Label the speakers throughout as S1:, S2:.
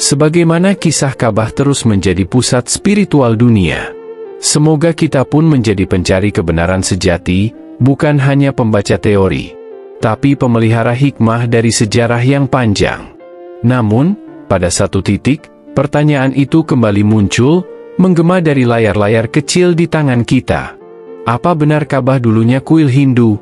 S1: Sebagaimana kisah Ka'bah terus menjadi pusat spiritual dunia. Semoga kita pun menjadi pencari kebenaran sejati, bukan hanya pembaca teori, tapi pemelihara hikmah dari sejarah yang panjang. Namun, pada satu titik, pertanyaan itu kembali muncul, menggema dari layar-layar kecil di tangan kita. Apa benar Ka'bah dulunya kuil Hindu?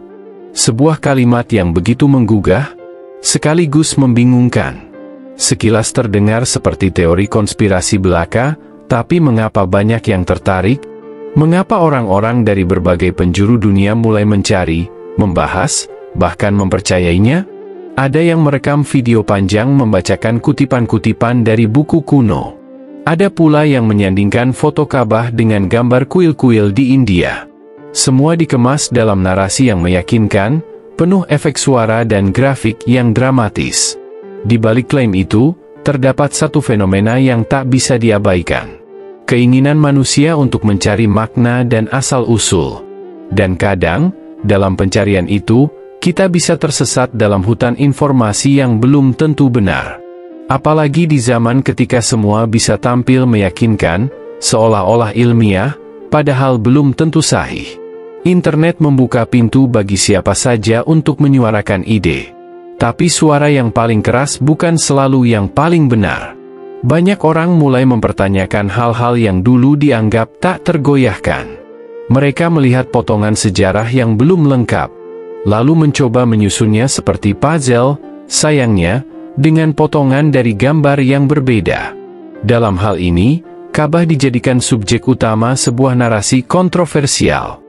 S1: Sebuah kalimat yang begitu menggugah, sekaligus membingungkan. Sekilas terdengar seperti teori konspirasi belaka, tapi mengapa banyak yang tertarik? Mengapa orang-orang dari berbagai penjuru dunia mulai mencari, membahas, bahkan mempercayainya? Ada yang merekam video panjang membacakan kutipan-kutipan dari buku kuno. Ada pula yang menyandingkan foto Ka'bah dengan gambar kuil-kuil di India. Semua dikemas dalam narasi yang meyakinkan, penuh efek suara dan grafik yang dramatis. Di balik klaim itu, terdapat satu fenomena yang tak bisa diabaikan. Keinginan manusia untuk mencari makna dan asal-usul. Dan kadang, dalam pencarian itu, kita bisa tersesat dalam hutan informasi yang belum tentu benar. Apalagi di zaman ketika semua bisa tampil meyakinkan, seolah-olah ilmiah, padahal belum tentu sahih. Internet membuka pintu bagi siapa saja untuk menyuarakan ide. Tapi suara yang paling keras bukan selalu yang paling benar. Banyak orang mulai mempertanyakan hal-hal yang dulu dianggap tak tergoyahkan. Mereka melihat potongan sejarah yang belum lengkap, lalu mencoba menyusunnya seperti puzzle, sayangnya, dengan potongan dari gambar yang berbeda. Dalam hal ini, Ka'bah dijadikan subjek utama sebuah narasi kontroversial.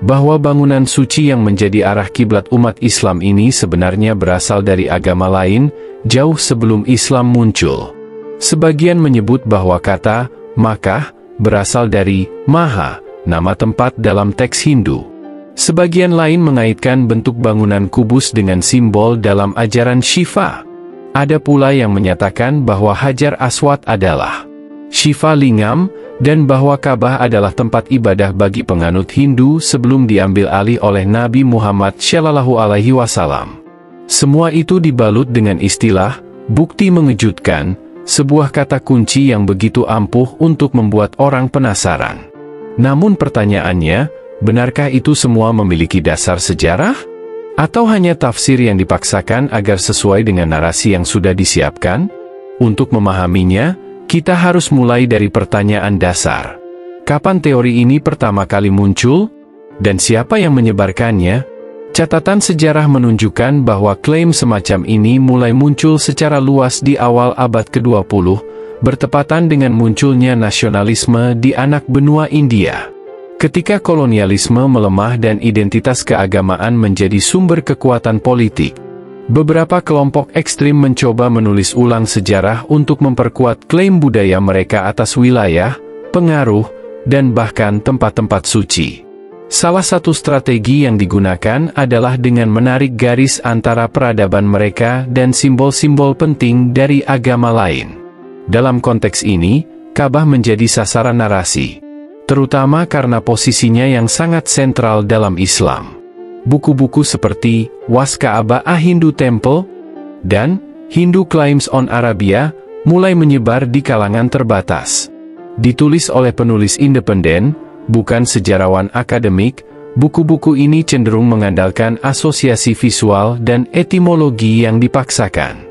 S1: Bahwa bangunan suci yang menjadi arah kiblat umat Islam ini sebenarnya berasal dari agama lain, jauh sebelum Islam muncul. Sebagian menyebut bahwa kata Makkah berasal dari Maha, nama tempat dalam teks Hindu. Sebagian lain mengaitkan bentuk bangunan kubus dengan simbol dalam ajaran Syifa. Ada pula yang menyatakan bahwa Hajar Aswad adalah Syifa Lingam, dan bahwa Ka'bah adalah tempat ibadah bagi penganut Hindu sebelum diambil alih oleh Nabi Muhammad SAW. Semua itu dibalut dengan istilah bukti mengejutkan, sebuah kata kunci yang begitu ampuh untuk membuat orang penasaran. Namun pertanyaannya, benarkah itu semua memiliki dasar sejarah? Atau hanya tafsir yang dipaksakan agar sesuai dengan narasi yang sudah disiapkan? Untuk memahaminya, kita harus mulai dari pertanyaan dasar. Kapan teori ini pertama kali muncul? Dan siapa yang menyebarkannya? Catatan sejarah menunjukkan bahwa klaim semacam ini mulai muncul secara luas di awal abad ke-20, bertepatan dengan munculnya nasionalisme di anak benua India. Ketika kolonialisme melemah dan identitas keagamaan menjadi sumber kekuatan politik, beberapa kelompok ekstrim mencoba menulis ulang sejarah untuk memperkuat klaim budaya mereka atas wilayah, pengaruh, dan bahkan tempat-tempat suci. Salah satu strategi yang digunakan adalah dengan menarik garis antara peradaban mereka dan simbol-simbol penting dari agama lain. Dalam konteks ini, Ka'bah menjadi sasaran narasi, terutama karena posisinya yang sangat sentral dalam Islam. Buku-buku seperti Was Ka'bah A Hindu Temple dan Hindu Claims on Arabia mulai menyebar di kalangan terbatas. Ditulis oleh penulis independen, bukan sejarawan akademik, buku-buku ini cenderung mengandalkan asosiasi visual dan etimologi yang dipaksakan.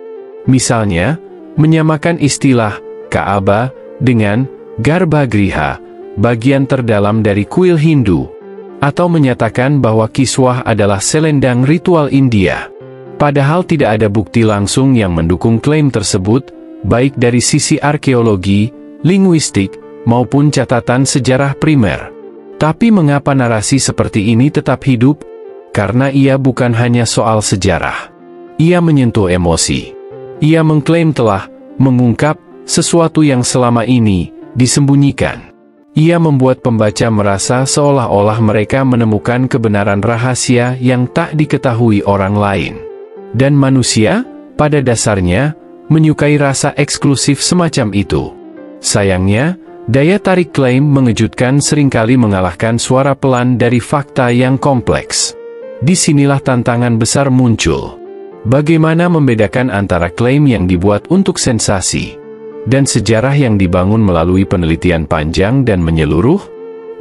S1: Misalnya, menyamakan istilah Ka'bah dengan Garbhagriha, bagian terdalam dari kuil Hindu, atau menyatakan bahwa kiswah adalah selendang ritual India. Padahal tidak ada bukti langsung yang mendukung klaim tersebut, baik dari sisi arkeologi, linguistik, maupun catatan sejarah primer. Tapi mengapa narasi seperti ini tetap hidup? Karena ia bukan hanya soal sejarah. Ia menyentuh emosi. Ia mengklaim telah mengungkap sesuatu yang selama ini disembunyikan. Ia membuat pembaca merasa seolah-olah mereka menemukan kebenaran rahasia yang tak diketahui orang lain. Dan manusia, pada dasarnya, menyukai rasa eksklusif semacam itu. Sayangnya, daya tarik klaim mengejutkan seringkali mengalahkan suara pelan dari fakta yang kompleks. Disinilah tantangan besar muncul. Bagaimana membedakan antara klaim yang dibuat untuk sensasi dan sejarah yang dibangun melalui penelitian panjang dan menyeluruh?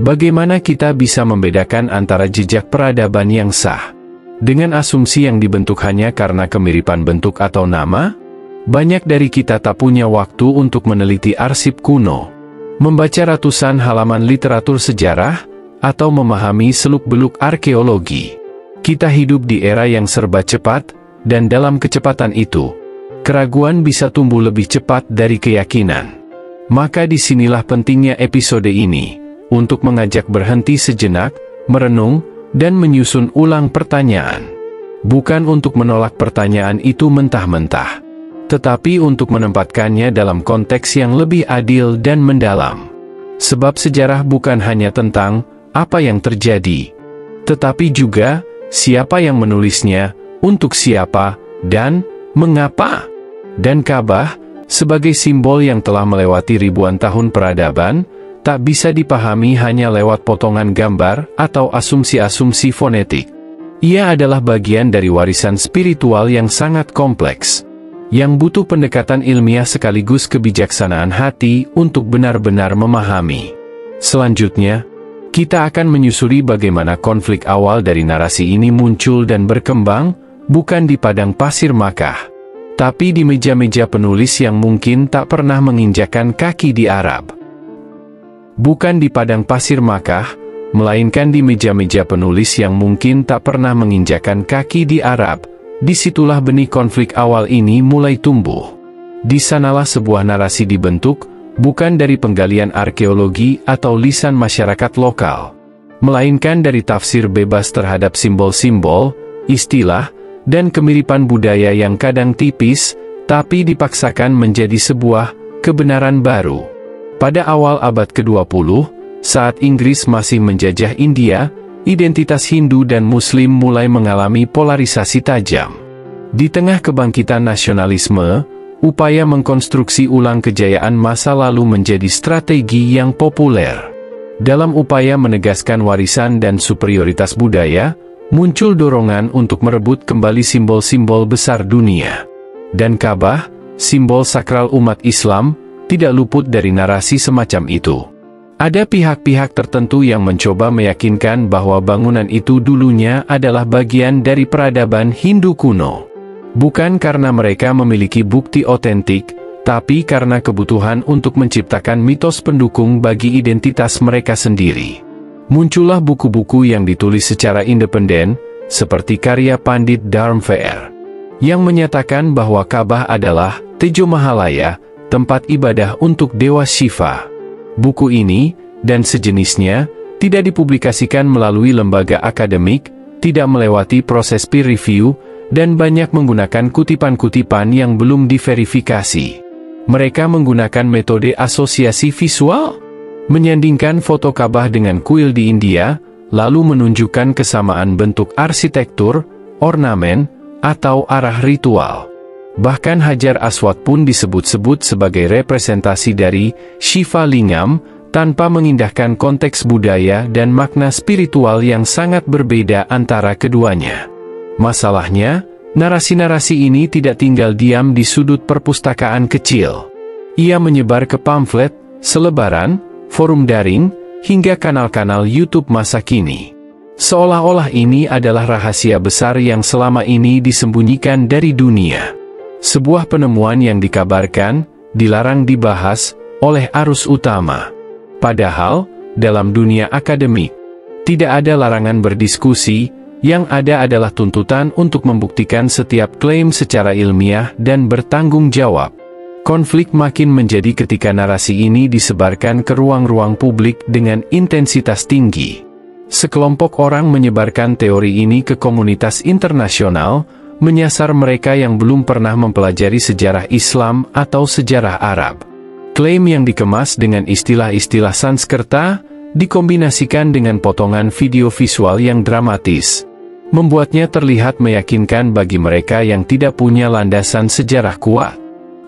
S1: Bagaimana kita bisa membedakan antara jejak peradaban yang sah dengan asumsi yang dibentuk hanya karena kemiripan bentuk atau nama? Banyak dari kita tak punya waktu untuk meneliti arsip kuno, membaca ratusan halaman literatur sejarah, atau memahami seluk-beluk arkeologi. Kita hidup di era yang serba cepat, dan dalam kecepatan itu, keraguan bisa tumbuh lebih cepat dari keyakinan. Maka disinilah pentingnya episode ini, untuk mengajak berhenti sejenak, merenung, dan menyusun ulang pertanyaan. Bukan untuk menolak pertanyaan itu mentah-mentah, tetapi untuk menempatkannya dalam konteks yang lebih adil dan mendalam. Sebab sejarah bukan hanya tentang apa yang terjadi, tetapi juga siapa yang menulisnya, untuk siapa, dan mengapa. Dan Ka'bah, sebagai simbol yang telah melewati ribuan tahun peradaban, tak bisa dipahami hanya lewat potongan gambar atau asumsi-asumsi fonetik. Ia adalah bagian dari warisan spiritual yang sangat kompleks, yang butuh pendekatan ilmiah sekaligus kebijaksanaan hati untuk benar-benar memahami. Selanjutnya, kita akan menyusuri bagaimana konflik awal dari narasi ini muncul dan berkembang, bukan di padang pasir Makkah, tapi di meja-meja penulis yang mungkin tak pernah menginjakan kaki di Arab. Bukan di padang pasir Makkah, melainkan di meja-meja penulis yang mungkin tak pernah menginjakan kaki di Arab. Disitulah benih konflik awal ini mulai tumbuh. Di sanalah sebuah narasi dibentuk, bukan dari penggalian arkeologi atau lisan masyarakat lokal, melainkan dari tafsir bebas terhadap simbol-simbol, istilah, dan kemiripan budaya yang kadang tipis, tapi dipaksakan menjadi sebuah kebenaran baru. Pada awal abad ke-20, saat Inggris masih menjajah India, identitas Hindu dan Muslim mulai mengalami polarisasi tajam. Di tengah kebangkitan nasionalisme, upaya mengkonstruksi ulang kejayaan masa lalu menjadi strategi yang populer. Dalam upaya menegaskan warisan dan superioritas budaya, muncul dorongan untuk merebut kembali simbol-simbol besar dunia. Dan Ka'bah, simbol sakral umat Islam, tidak luput dari narasi semacam itu. Ada pihak-pihak tertentu yang mencoba meyakinkan bahwa bangunan itu dulunya adalah bagian dari peradaban Hindu kuno. Bukan karena mereka memiliki bukti otentik, tapi karena kebutuhan untuk menciptakan mitos pendukung bagi identitas mereka sendiri. Muncullah buku-buku yang ditulis secara independen, seperti karya Pandit Dharmveer, yang menyatakan bahwa Ka'bah adalah Tejo Mahalaya, tempat ibadah untuk Dewa Shiva. Buku ini, dan sejenisnya, tidak dipublikasikan melalui lembaga akademik, tidak melewati proses peer review, dan banyak menggunakan kutipan-kutipan yang belum diverifikasi. Mereka menggunakan metode asosiasi visual, menyandingkan foto Ka'bah dengan kuil di India, lalu menunjukkan kesamaan bentuk arsitektur, ornamen, atau arah ritual. Bahkan Hajar Aswad pun disebut-sebut sebagai representasi dari Shiva Lingam, tanpa mengindahkan konteks budaya dan makna spiritual yang sangat berbeda antara keduanya. Masalahnya, narasi-narasi ini tidak tinggal diam di sudut perpustakaan kecil. Ia menyebar ke pamflet, selebaran, forum daring, hingga kanal-kanal YouTube masa kini. Seolah-olah ini adalah rahasia besar yang selama ini disembunyikan dari dunia. Sebuah penemuan yang dikabarkan, dilarang dibahas, oleh arus utama. Padahal, dalam dunia akademik, tidak ada larangan berdiskusi, yang ada adalah tuntutan untuk membuktikan setiap klaim secara ilmiah dan bertanggung jawab. Konflik makin menjadi ketika narasi ini disebarkan ke ruang-ruang publik dengan intensitas tinggi. Sekelompok orang menyebarkan teori ini ke komunitas internasional, menyasar mereka yang belum pernah mempelajari sejarah Islam atau sejarah Arab. Klaim yang dikemas dengan istilah-istilah Sanskerta, dikombinasikan dengan potongan video visual yang dramatis, membuatnya terlihat meyakinkan bagi mereka yang tidak punya landasan sejarah kuat.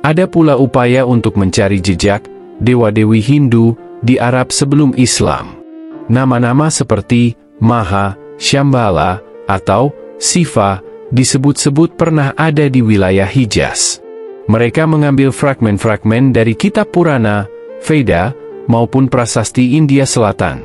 S1: Ada pula upaya untuk mencari jejak dewa-dewi Hindu di Arab sebelum Islam. Nama-nama seperti Maha, Shambhala, atau Siva disebut-sebut pernah ada di wilayah Hijaz. Mereka mengambil fragmen-fragmen dari kitab Purana, Veda, maupun prasasti India Selatan,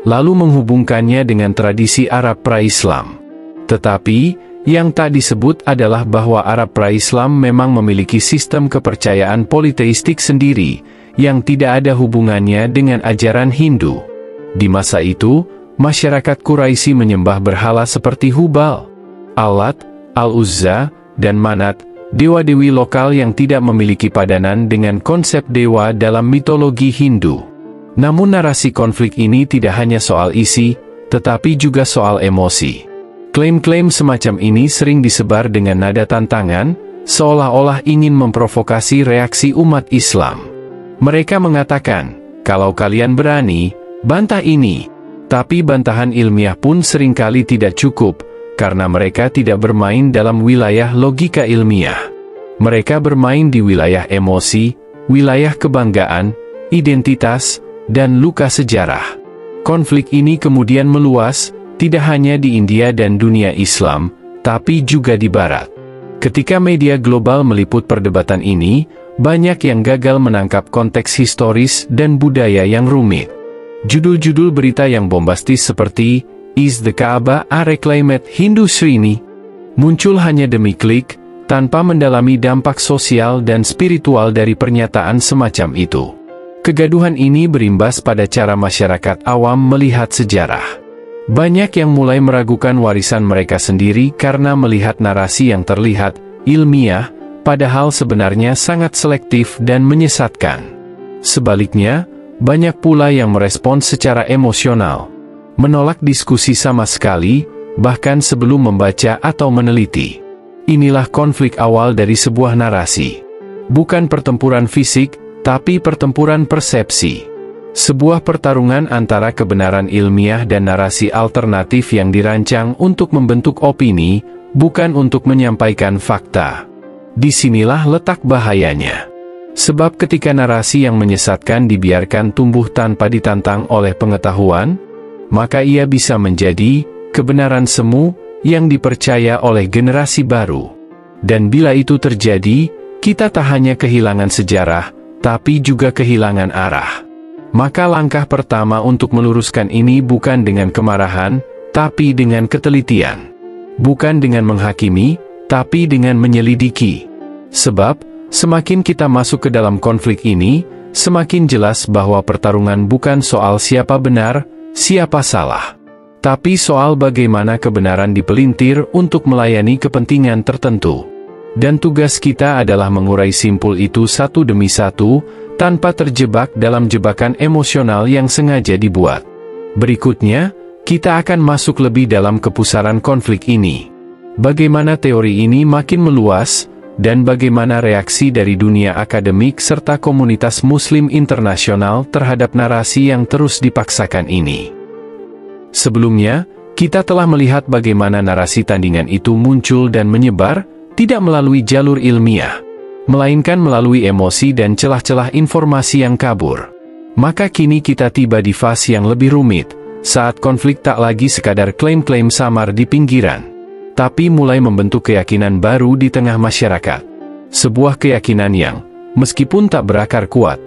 S1: lalu menghubungkannya dengan tradisi Arab pra-Islam. Tetapi, yang tak disebut adalah bahwa Arab pra-Islam memang memiliki sistem kepercayaan politeistik sendiri, yang tidak ada hubungannya dengan ajaran Hindu. Di masa itu, masyarakat Quraisy menyembah berhala seperti Hubal, Al-Lat, Al-Uzza, dan Manat, dewa-dewi lokal yang tidak memiliki padanan dengan konsep dewa dalam mitologi Hindu. Namun narasi konflik ini tidak hanya soal isi, tetapi juga soal emosi. Klaim-klaim semacam ini sering disebar dengan nada tantangan, seolah-olah ingin memprovokasi reaksi umat Islam. Mereka mengatakan, kalau kalian berani, bantah ini. Tapi bantahan ilmiah pun seringkali tidak cukup, karena mereka tidak bermain dalam wilayah logika ilmiah. Mereka bermain di wilayah emosi, wilayah kebanggaan, identitas, dan luka sejarah. Konflik ini kemudian meluas, tidak hanya di India dan dunia Islam, tapi juga di Barat. Ketika media global meliput perdebatan ini, banyak yang gagal menangkap konteks historis dan budaya yang rumit. Judul-judul berita yang bombastis seperti, "Is the Kaaba a reclaimed Hindu shrine?" muncul hanya demi klik, tanpa mendalami dampak sosial dan spiritual dari pernyataan semacam itu. Kegaduhan ini berimbas pada cara masyarakat awam melihat sejarah. Banyak yang mulai meragukan warisan mereka sendiri karena melihat narasi yang terlihat ilmiah, padahal sebenarnya sangat selektif dan menyesatkan. Sebaliknya, banyak pula yang merespons secara emosional, menolak diskusi sama sekali, bahkan sebelum membaca atau meneliti. Inilah konflik awal dari sebuah narasi. Bukan pertempuran fisik, tapi pertempuran persepsi. Sebuah pertarungan antara kebenaran ilmiah dan narasi alternatif yang dirancang untuk membentuk opini, bukan untuk menyampaikan fakta. Disinilah letak bahayanya. Sebab ketika narasi yang menyesatkan dibiarkan tumbuh tanpa ditantang oleh pengetahuan, maka ia bisa menjadi kebenaran semu yang dipercaya oleh generasi baru. Dan bila itu terjadi, kita tak hanya kehilangan sejarah, tapi juga kehilangan arah. Maka langkah pertama untuk meluruskan ini bukan dengan kemarahan, tapi dengan ketelitian. Bukan dengan menghakimi, tapi dengan menyelidiki. Sebab, semakin kita masuk ke dalam konflik ini, semakin jelas bahwa pertarungan bukan soal siapa benar, siapa salah. Tapi soal bagaimana kebenaran dipelintir untuk melayani kepentingan tertentu. Dan tugas kita adalah mengurai simpul itu satu demi satu, tanpa terjebak dalam jebakan emosional yang sengaja dibuat. Berikutnya, kita akan masuk lebih dalam kepusaran konflik ini. Bagaimana teori ini makin meluas, dan bagaimana reaksi dari dunia akademik serta komunitas Muslim internasional terhadap narasi yang terus dipaksakan ini. Sebelumnya, kita telah melihat bagaimana narasi tandingan itu muncul dan menyebar, tidak melalui jalur ilmiah, melainkan melalui emosi dan celah-celah informasi yang kabur. Maka kini kita tiba di fase yang lebih rumit, saat konflik tak lagi sekadar klaim-klaim samar di pinggiran, tapi mulai membentuk keyakinan baru di tengah masyarakat. Sebuah keyakinan yang, meskipun tak berakar kuat,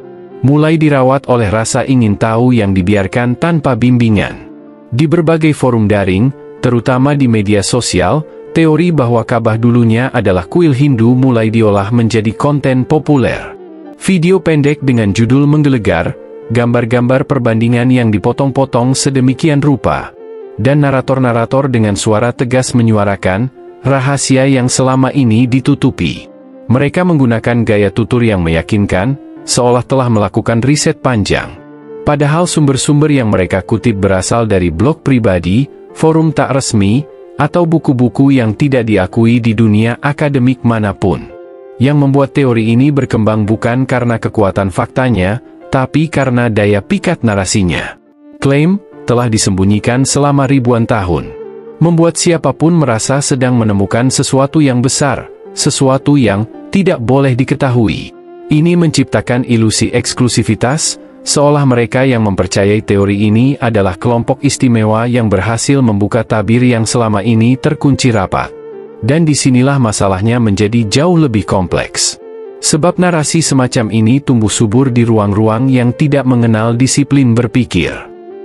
S1: mulai dirawat oleh rasa ingin tahu yang dibiarkan tanpa bimbingan. Di berbagai forum daring, terutama di media sosial, teori bahwa Ka'bah dulunya adalah kuil Hindu mulai diolah menjadi konten populer. Video pendek dengan judul menggelegar, gambar-gambar perbandingan yang dipotong-potong sedemikian rupa, dan narator-narator dengan suara tegas menyuarakan rahasia yang selama ini ditutupi. Mereka menggunakan gaya tutur yang meyakinkan, seolah telah melakukan riset panjang. Padahal sumber-sumber yang mereka kutip berasal dari blog pribadi, forum tak resmi, atau buku-buku yang tidak diakui di dunia akademik manapun. Yang membuat teori ini berkembang bukan karena kekuatan faktanya, tapi karena daya pikat narasinya. Klaim telah disembunyikan selama ribuan tahun, membuat siapapun merasa sedang menemukan sesuatu yang besar, sesuatu yang tidak boleh diketahui. Ini menciptakan ilusi eksklusivitas, seolah mereka yang mempercayai teori ini adalah kelompok istimewa yang berhasil membuka tabir yang selama ini terkunci rapat. Dan disinilah masalahnya menjadi jauh lebih kompleks. Sebab narasi semacam ini tumbuh subur di ruang-ruang yang tidak mengenal disiplin berpikir.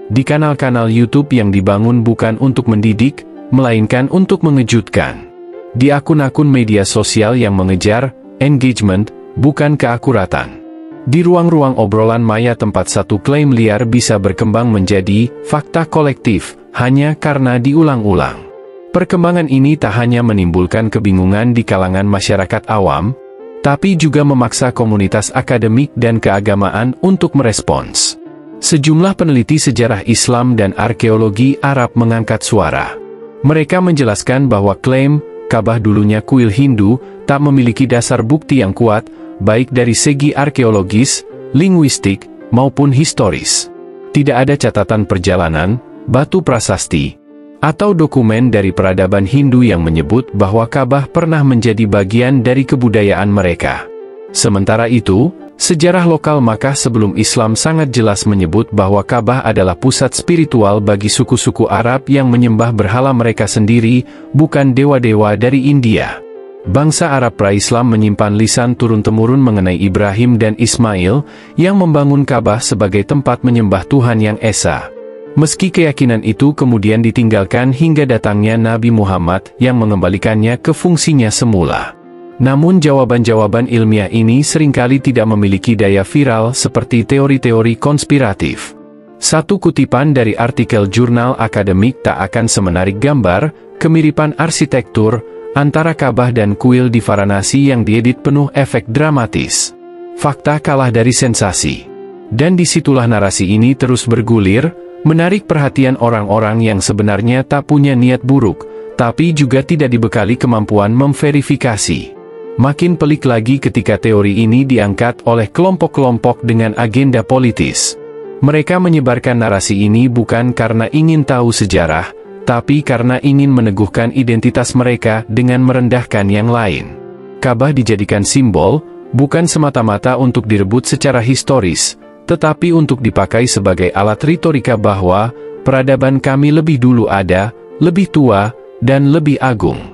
S1: Di kanal-kanal YouTube yang dibangun bukan untuk mendidik, melainkan untuk mengejutkan. Di akun-akun media sosial yang mengejar engagement, bukan keakuratan. Di ruang-ruang obrolan maya tempat satu klaim liar bisa berkembang menjadi fakta kolektif, hanya karena diulang-ulang. Perkembangan ini tak hanya menimbulkan kebingungan di kalangan masyarakat awam, tapi juga memaksa komunitas akademik dan keagamaan untuk merespons. Sejumlah peneliti sejarah Islam dan arkeologi Arab mengangkat suara. Mereka menjelaskan bahwa klaim Ka'bah dulunya kuil Hindu tak memiliki dasar bukti yang kuat, baik dari segi arkeologis, linguistik, maupun historis. Tidak ada catatan perjalanan, batu prasasti, atau dokumen dari peradaban Hindu yang menyebut bahwa Ka'bah pernah menjadi bagian dari kebudayaan mereka. Sementara itu, sejarah lokal Makkah sebelum Islam sangat jelas menyebut bahwa Ka'bah adalah pusat spiritual bagi suku-suku Arab yang menyembah berhala mereka sendiri, bukan dewa-dewa dari India. Bangsa Arab pra-Islam menyimpan lisan turun-temurun mengenai Ibrahim dan Ismail, yang membangun Ka'bah sebagai tempat menyembah Tuhan yang Esa. Meski keyakinan itu kemudian ditinggalkan hingga datangnya Nabi Muhammad yang mengembalikannya ke fungsinya semula. Namun jawaban-jawaban ilmiah ini seringkali tidak memiliki daya viral seperti teori-teori konspiratif. Satu kutipan dari artikel jurnal akademik tak akan semenarik gambar kemiripan arsitektur antara Ka'bah dan kuil di Varanasi yang diedit penuh efek dramatis. Fakta kalah dari sensasi. Dan disitulah narasi ini terus bergulir, menarik perhatian orang-orang yang sebenarnya tak punya niat buruk, tapi juga tidak dibekali kemampuan memverifikasi. Makin pelik lagi ketika teori ini diangkat oleh kelompok-kelompok dengan agenda politis. Mereka menyebarkan narasi ini bukan karena ingin tahu sejarah, tapi karena ingin meneguhkan identitas mereka dengan merendahkan yang lain. Ka'bah dijadikan simbol, bukan semata-mata untuk direbut secara historis, tetapi untuk dipakai sebagai alat retorika bahwa peradaban kami lebih dulu ada, lebih tua, dan lebih agung.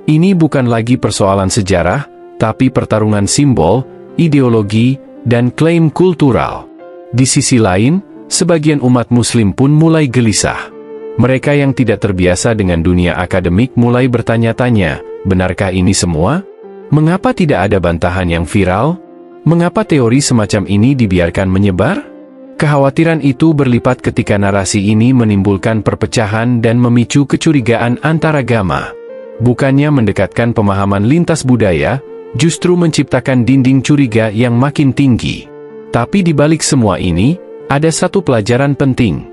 S1: Ini bukan lagi persoalan sejarah, tapi pertarungan simbol, ideologi, dan klaim kultural. Di sisi lain, sebagian umat Muslim pun mulai gelisah. Mereka yang tidak terbiasa dengan dunia akademik mulai bertanya-tanya, benarkah ini semua? Mengapa tidak ada bantahan yang viral? Mengapa teori semacam ini dibiarkan menyebar? Kekhawatiran itu berlipat ketika narasi ini menimbulkan perpecahan dan memicu kecurigaan antaragama. Bukannya mendekatkan pemahaman lintas budaya, justru menciptakan dinding curiga yang makin tinggi. Tapi di balik semua ini, ada satu pelajaran penting.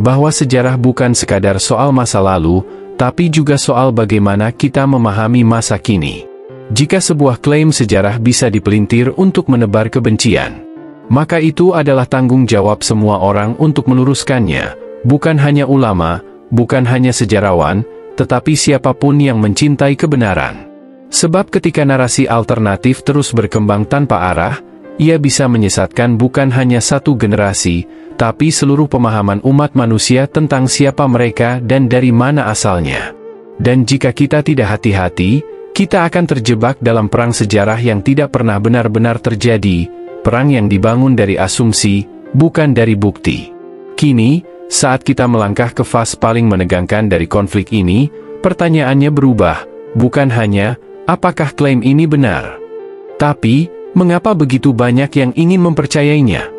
S1: Bahwa sejarah bukan sekadar soal masa lalu, tapi juga soal bagaimana kita memahami masa kini. Jika sebuah klaim sejarah bisa dipelintir untuk menebar kebencian, maka itu adalah tanggung jawab semua orang untuk meluruskannya, bukan hanya ulama, bukan hanya sejarawan, tetapi siapapun yang mencintai kebenaran. Sebab ketika narasi alternatif terus berkembang tanpa arah, ia bisa menyesatkan bukan hanya satu generasi, tapi seluruh pemahaman umat manusia tentang siapa mereka dan dari mana asalnya. Dan jika kita tidak hati-hati, kita akan terjebak dalam perang sejarah yang tidak pernah benar-benar terjadi, perang yang dibangun dari asumsi, bukan dari bukti. Kini, saat kita melangkah ke fase paling menegangkan dari konflik ini, pertanyaannya berubah, bukan hanya, apakah klaim ini benar? Tapi, mengapa begitu banyak yang ingin mempercayainya?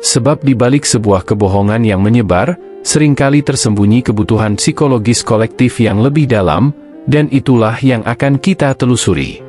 S1: Sebab di balik sebuah kebohongan yang menyebar, seringkali tersembunyi kebutuhan psikologis kolektif yang lebih dalam, dan itulah yang akan kita telusuri.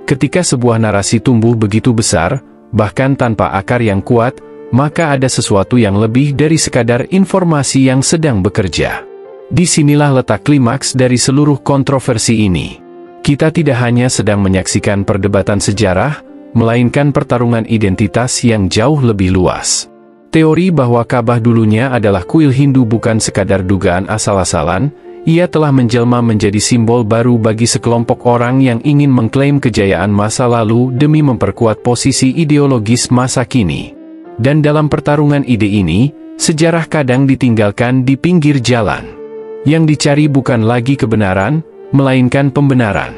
S1: Ketika sebuah narasi tumbuh begitu besar, bahkan tanpa akar yang kuat, maka ada sesuatu yang lebih dari sekadar informasi yang sedang bekerja. Disinilah letak klimaks dari seluruh kontroversi ini. Kita tidak hanya sedang menyaksikan perdebatan sejarah, melainkan pertarungan identitas yang jauh lebih luas. Teori bahwa Ka'bah dulunya adalah kuil Hindu bukan sekadar dugaan asal-asalan, ia telah menjelma menjadi simbol baru bagi sekelompok orang yang ingin mengklaim kejayaan masa lalu demi memperkuat posisi ideologis masa kini. Dan dalam pertarungan ide ini, sejarah kadang ditinggalkan di pinggir jalan. Yang dicari bukan lagi kebenaran, melainkan pembenaran.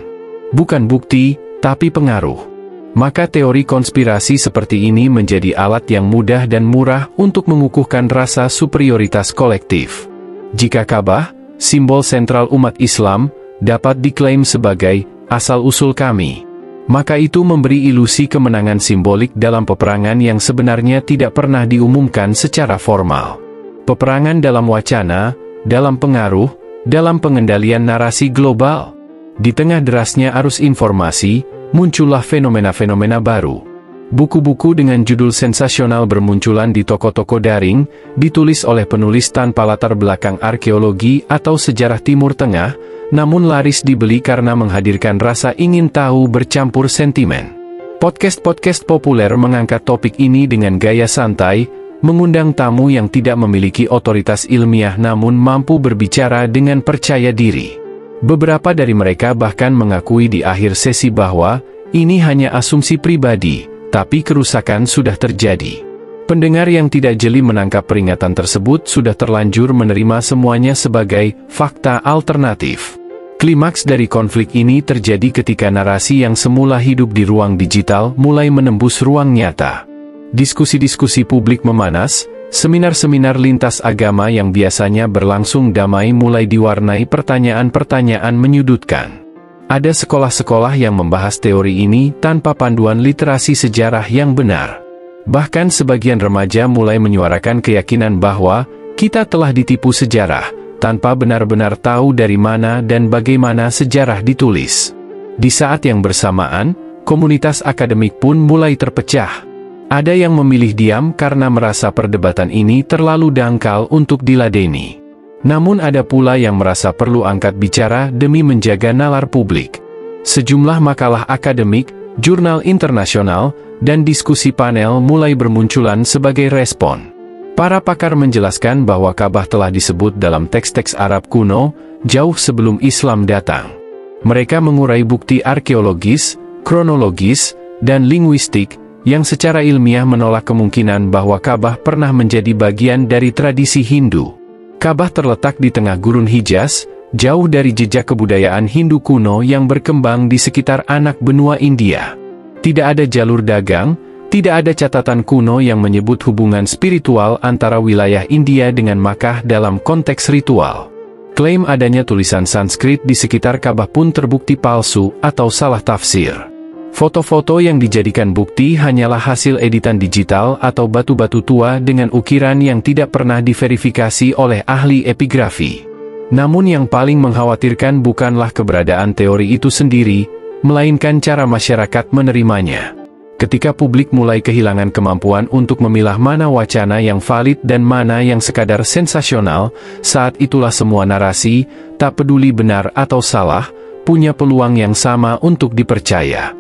S1: Bukan bukti, tapi pengaruh. Maka teori konspirasi seperti ini menjadi alat yang mudah dan murah untuk mengukuhkan rasa superioritas kolektif. Jika Ka'bah, simbol sentral umat Islam, dapat diklaim sebagai asal-usul kami, maka itu memberi ilusi kemenangan simbolik dalam peperangan yang sebenarnya tidak pernah diumumkan secara formal. Peperangan dalam wacana, dalam pengaruh, dalam pengendalian narasi global. Di tengah derasnya arus informasi, muncullah fenomena-fenomena baru. Buku-buku dengan judul sensasional bermunculan di toko-toko daring, ditulis oleh penulis tanpa latar belakang arkeologi atau sejarah Timur Tengah, namun laris dibeli karena menghadirkan rasa ingin tahu bercampur sentimen. Podcast-podcast populer mengangkat topik ini dengan gaya santai, mengundang tamu yang tidak memiliki otoritas ilmiah namun mampu berbicara dengan percaya diri. Beberapa dari mereka bahkan mengakui di akhir sesi bahwa ini hanya asumsi pribadi, tapi kerusakan sudah terjadi. Pendengar yang tidak jeli menangkap peringatan tersebut sudah terlanjur menerima semuanya sebagai fakta alternatif. Klimaks dari konflik ini terjadi ketika narasi yang semula hidup di ruang digital mulai menembus ruang nyata. Diskusi-diskusi publik memanas. Seminar-seminar lintas agama yang biasanya berlangsung damai mulai diwarnai pertanyaan-pertanyaan menyudutkan. Ada sekolah-sekolah yang membahas teori ini tanpa panduan literasi sejarah yang benar. Bahkan sebagian remaja mulai menyuarakan keyakinan bahwa kita telah ditipu sejarah, tanpa benar-benar tahu dari mana dan bagaimana sejarah ditulis. Di saat yang bersamaan, komunitas akademik pun mulai terpecah. Ada yang memilih diam karena merasa perdebatan ini terlalu dangkal untuk diladeni. Namun ada pula yang merasa perlu angkat bicara demi menjaga nalar publik. Sejumlah makalah akademik, jurnal internasional, dan diskusi panel mulai bermunculan sebagai respon. Para pakar menjelaskan bahwa Ka'bah telah disebut dalam teks-teks Arab kuno, jauh sebelum Islam datang. Mereka mengurai bukti arkeologis, kronologis, dan linguistik, yang secara ilmiah menolak kemungkinan bahwa Ka'bah pernah menjadi bagian dari tradisi Hindu. Ka'bah terletak di tengah gurun Hijaz, jauh dari jejak kebudayaan Hindu kuno yang berkembang di sekitar anak benua India. Tidak ada jalur dagang, tidak ada catatan kuno yang menyebut hubungan spiritual antara wilayah India dengan Makkah dalam konteks ritual. Klaim adanya tulisan Sanskrit di sekitar Ka'bah pun terbukti palsu atau salah tafsir. Foto-foto yang dijadikan bukti hanyalah hasil editan digital atau batu-batu tua dengan ukiran yang tidak pernah diverifikasi oleh ahli epigrafi. Namun yang paling mengkhawatirkan bukanlah keberadaan teori itu sendiri, melainkan cara masyarakat menerimanya. Ketika publik mulai kehilangan kemampuan untuk memilah mana wacana yang valid dan mana yang sekadar sensasional, saat itulah semua narasi, tak peduli benar atau salah, punya peluang yang sama untuk dipercaya.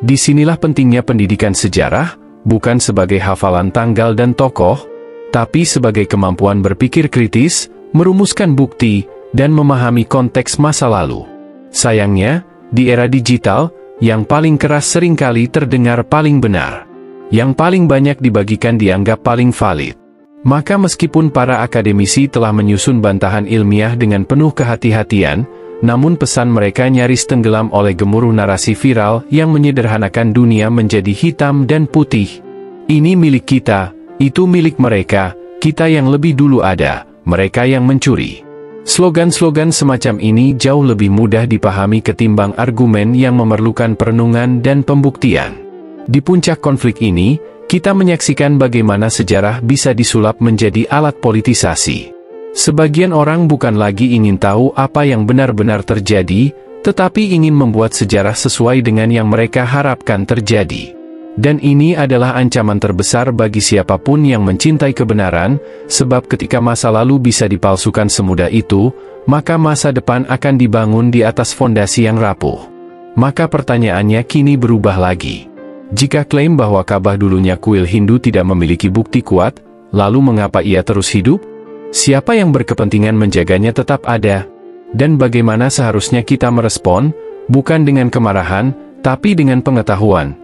S1: Disinilah pentingnya pendidikan sejarah, bukan sebagai hafalan tanggal dan tokoh, tapi sebagai kemampuan berpikir kritis, merumuskan bukti, dan memahami konteks masa lalu. Sayangnya, di era digital, yang paling keras seringkali terdengar paling benar. Yang paling banyak dibagikan dianggap paling valid. Maka meskipun para akademisi telah menyusun bantahan ilmiah dengan penuh kehati-hatian, namun pesan mereka nyaris tenggelam oleh gemuruh narasi viral yang menyederhanakan dunia menjadi hitam dan putih. Ini milik kita, itu milik mereka, kita yang lebih dulu ada, mereka yang mencuri. Slogan-slogan semacam ini jauh lebih mudah dipahami ketimbang argumen yang memerlukan perenungan dan pembuktian. Di puncak konflik ini, kita menyaksikan bagaimana sejarah bisa disulap menjadi alat politisasi. Sebagian orang bukan lagi ingin tahu apa yang benar-benar terjadi, tetapi ingin membuat sejarah sesuai dengan yang mereka harapkan terjadi. Dan ini adalah ancaman terbesar bagi siapapun yang mencintai kebenaran, sebab ketika masa lalu bisa dipalsukan semudah itu, maka masa depan akan dibangun di atas fondasi yang rapuh. Maka pertanyaannya kini berubah lagi. Jika klaim bahwa Ka'bah dulunya kuil Hindu tidak memiliki bukti kuat, lalu mengapa ia terus hidup? Siapa yang berkepentingan menjaganya tetap ada? Dan bagaimana seharusnya kita merespon, bukan dengan kemarahan, tapi dengan pengetahuan?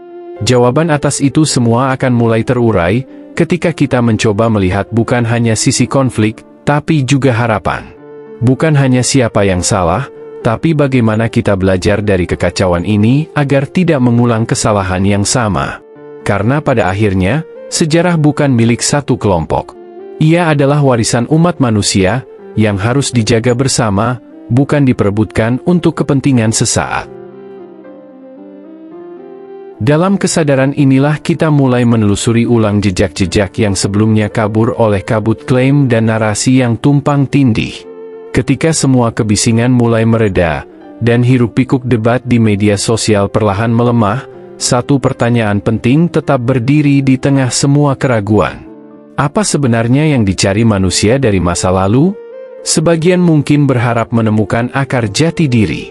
S1: Jawaban atas itu semua akan mulai terurai, ketika kita mencoba melihat bukan hanya sisi konflik, tapi juga harapan. Bukan hanya siapa yang salah, Tapi bagaimana kita belajar dari kekacauan ini agar tidak mengulang kesalahan yang sama? Karena pada akhirnya, sejarah bukan milik satu kelompok. Ia adalah warisan umat manusia yang harus dijaga bersama, bukan diperebutkan untuk kepentingan sesaat. Dalam kesadaran inilah kita mulai menelusuri ulang jejak-jejak yang sebelumnya kabur oleh kabut klaim dan narasi yang tumpang tindih. Ketika semua kebisingan mulai mereda, dan hiruk-pikuk debat di media sosial perlahan melemah, satu pertanyaan penting tetap berdiri di tengah semua keraguan. Apa sebenarnya yang dicari manusia dari masa lalu? Sebagian mungkin berharap menemukan akar jati diri.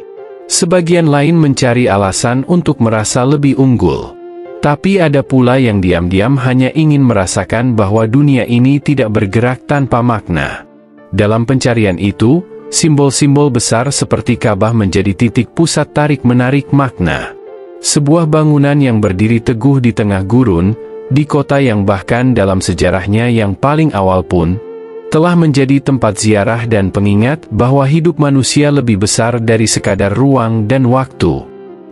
S1: Sebagian lain mencari alasan untuk merasa lebih unggul. Tapi ada pula yang diam-diam hanya ingin merasakan bahwa dunia ini tidak bergerak tanpa makna. Dalam pencarian itu, simbol-simbol besar seperti Ka'bah menjadi titik pusat tarik-menarik makna. Sebuah bangunan yang berdiri teguh di tengah gurun, di kota yang bahkan dalam sejarahnya yang paling awal pun, telah menjadi tempat ziarah dan pengingat bahwa hidup manusia lebih besar dari sekadar ruang dan waktu.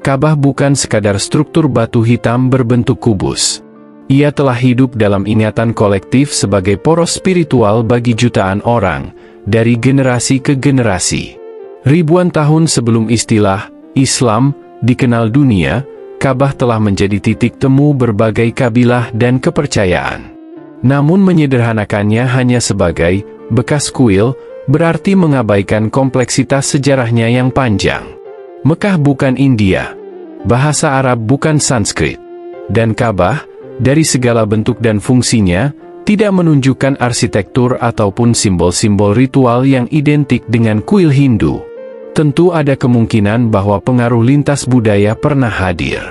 S1: Ka'bah bukan sekadar struktur batu hitam berbentuk kubus. Ia telah hidup dalam ingatan kolektif sebagai poros spiritual bagi jutaan orang, dari generasi ke generasi. Ribuan tahun sebelum istilah Islam dikenal dunia, Ka'bah telah menjadi titik temu berbagai kabilah dan kepercayaan. Namun menyederhanakannya hanya sebagai bekas kuil, berarti mengabaikan kompleksitas sejarahnya yang panjang. Mekah bukan India, bahasa Arab bukan Sanskrit, dan Ka'bah, dari segala bentuk dan fungsinya, tidak menunjukkan arsitektur ataupun simbol-simbol ritual yang identik dengan kuil Hindu. Tentu ada kemungkinan bahwa pengaruh lintas budaya pernah hadir.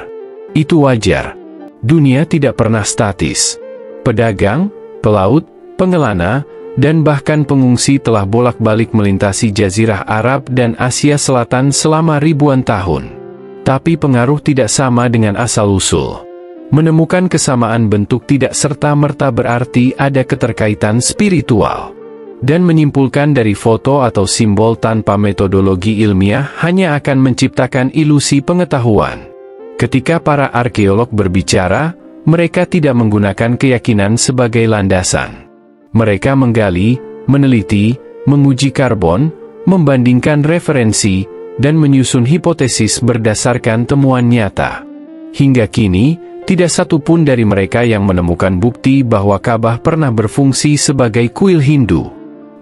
S1: Itu wajar. Dunia tidak pernah statis. Pedagang, pelaut, pengelana, dan bahkan pengungsi telah bolak-balik melintasi Jazirah Arab dan Asia Selatan selama ribuan tahun. Tapi pengaruh tidak sama dengan asal-usul. Menemukan kesamaan bentuk tidak serta-merta berarti ada keterkaitan spiritual. Dan menyimpulkan dari foto atau simbol tanpa metodologi ilmiah hanya akan menciptakan ilusi pengetahuan. Ketika para arkeolog berbicara, mereka tidak menggunakan keyakinan sebagai landasan. Mereka menggali, meneliti, menguji karbon, membandingkan referensi, dan menyusun hipotesis berdasarkan temuan nyata. Hingga kini, tidak satu pun dari mereka yang menemukan bukti bahwa Ka'bah pernah berfungsi sebagai kuil Hindu.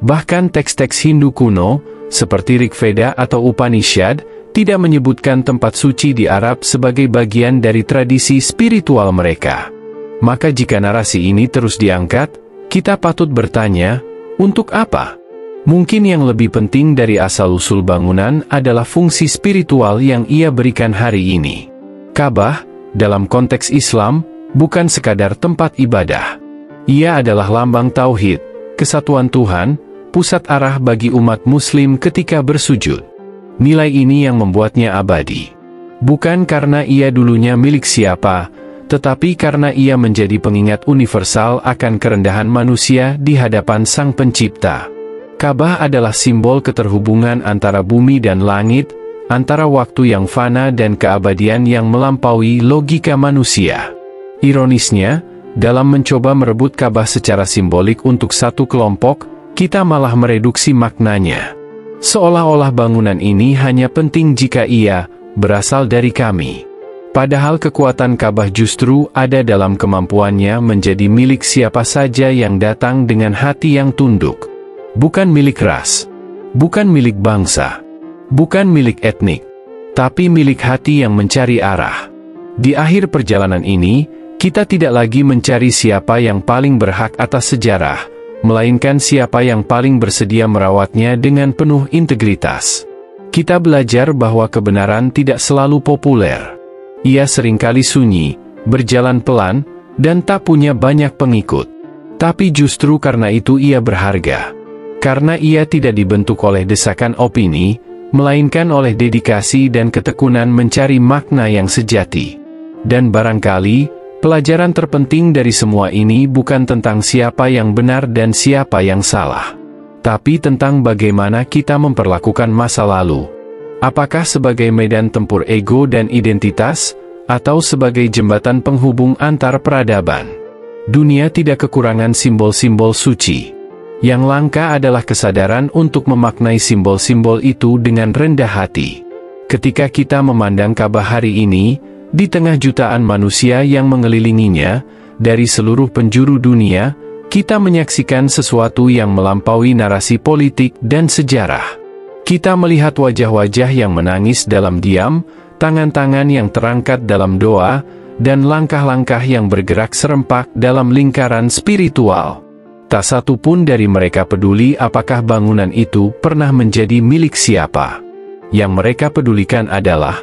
S1: Bahkan teks-teks Hindu kuno, seperti Rig Veda atau Upanishad, tidak menyebutkan tempat suci di Arab sebagai bagian dari tradisi spiritual mereka. Maka jika narasi ini terus diangkat, kita patut bertanya, untuk apa? Mungkin yang lebih penting dari asal-usul bangunan adalah fungsi spiritual yang ia berikan hari ini. Ka'bah, dalam konteks Islam, bukan sekadar tempat ibadah. Ia adalah lambang tauhid, kesatuan Tuhan, pusat arah bagi umat muslim ketika bersujud. Nilai ini yang membuatnya abadi. Bukan karena ia dulunya milik siapa, tetapi karena ia menjadi pengingat universal akan kerendahan manusia di hadapan Sang Pencipta. Ka'bah adalah simbol keterhubungan antara bumi dan langit, antara waktu yang fana dan keabadian yang melampaui logika manusia. Ironisnya, dalam mencoba merebut Ka'bah secara simbolik untuk satu kelompok, kita malah mereduksi maknanya. Seolah-olah bangunan ini hanya penting jika ia berasal dari kami. Padahal kekuatan Ka'bah justru ada dalam kemampuannya menjadi milik siapa saja yang datang dengan hati yang tunduk. Bukan milik ras, bukan milik bangsa, bukan milik etnik, tapi milik hati yang mencari arah. Di akhir perjalanan ini, kita tidak lagi mencari siapa yang paling berhak atas sejarah, melainkan siapa yang paling bersedia merawatnya dengan penuh integritas. Kita belajar bahwa kebenaran tidak selalu populer. Ia seringkali sunyi, berjalan pelan, dan tak punya banyak pengikut. Tapi justru karena itu ia berharga. Karena ia tidak dibentuk oleh desakan opini, melainkan oleh dedikasi dan ketekunan mencari makna yang sejati. Dan barangkali, pelajaran terpenting dari semua ini bukan tentang siapa yang benar dan siapa yang salah, tapi tentang bagaimana kita memperlakukan masa lalu. Apakah sebagai medan tempur ego dan identitas, atau sebagai jembatan penghubung antar peradaban? Dunia tidak kekurangan simbol-simbol suci. Yang langka adalah kesadaran untuk memaknai simbol-simbol itu dengan rendah hati. Ketika kita memandang Ka'bah hari ini, di tengah jutaan manusia yang mengelilinginya, dari seluruh penjuru dunia, kita menyaksikan sesuatu yang melampaui narasi politik dan sejarah. Kita melihat wajah-wajah yang menangis dalam diam, tangan-tangan yang terangkat dalam doa, dan langkah-langkah yang bergerak serempak dalam lingkaran spiritual. Tak satu pun dari mereka peduli apakah bangunan itu pernah menjadi milik siapa. Yang mereka pedulikan adalah,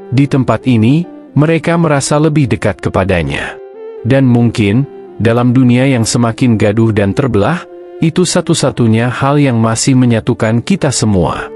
S1: di tempat ini, mereka merasa lebih dekat kepadanya. Dan mungkin, dalam dunia yang semakin gaduh dan terbelah, itu satu-satunya hal yang masih menyatukan kita semua.